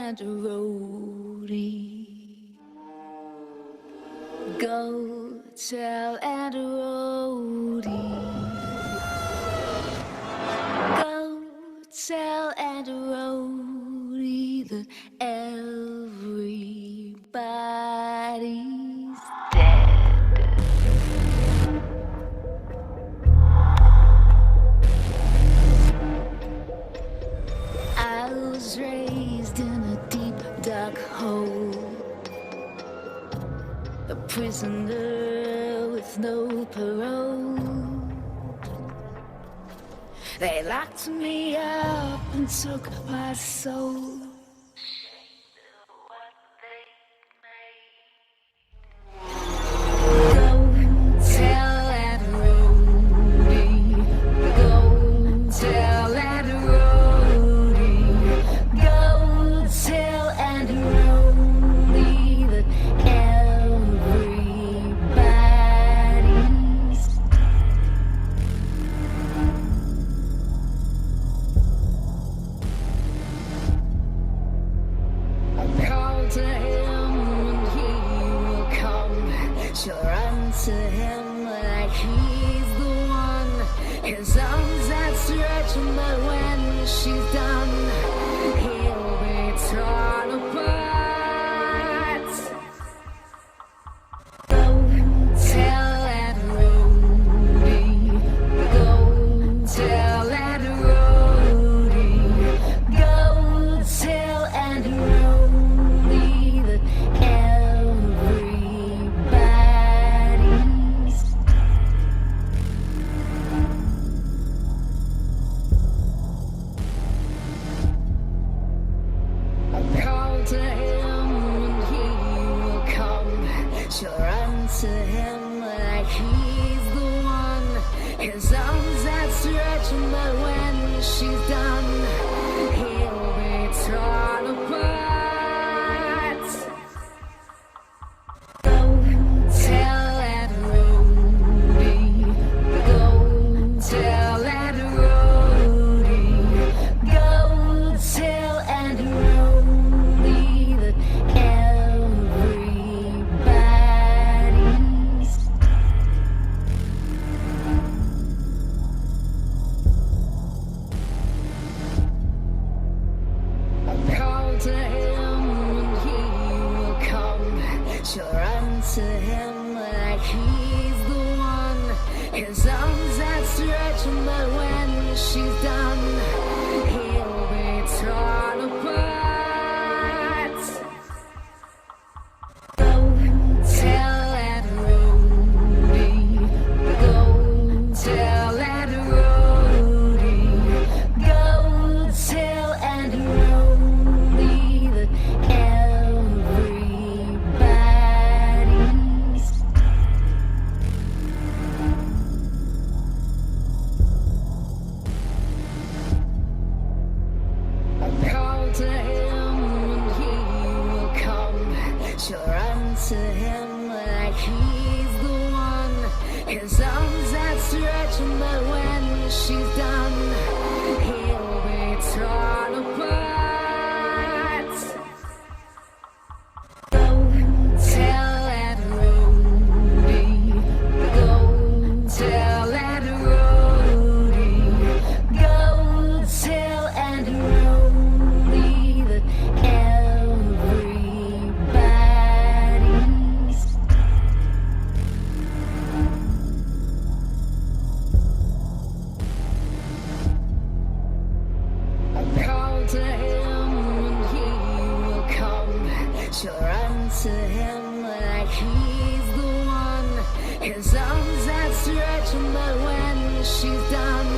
and a roadie. Go tell and a roadie. Go tell and a roadie that everybody's dead. I was raised in a deep dark hole, a prisoner with no parole. They locked me up and took my soul. To him like he's the one. His arms outstretched, but when she's done, he'll be torn apart. Go tell that roadie. Go tell that roadie. Go tell that roadie that to him and he will come. She'll run to him like he's the one. His arms outstretched, but when she's done, he'll be torn apart. Go tell that roadie. Go tell that roadie. Go tell that roadie. To him and he will come. She'll run to him like he's the one. His arms outstretched, but when she's done, he'll be torn apart. Go tell that roadie. Go tell that roadie. Go tell that roadie. To him and he will come. She'll run to him like he's the one. His arms outstretched, but when she's done, he'll be torn apart. Go tell that roadie. Go tell that roadie. Go tell that roadie. To him and he will come. She'll run to him like he's the one. His arms outstretched, but when she's done,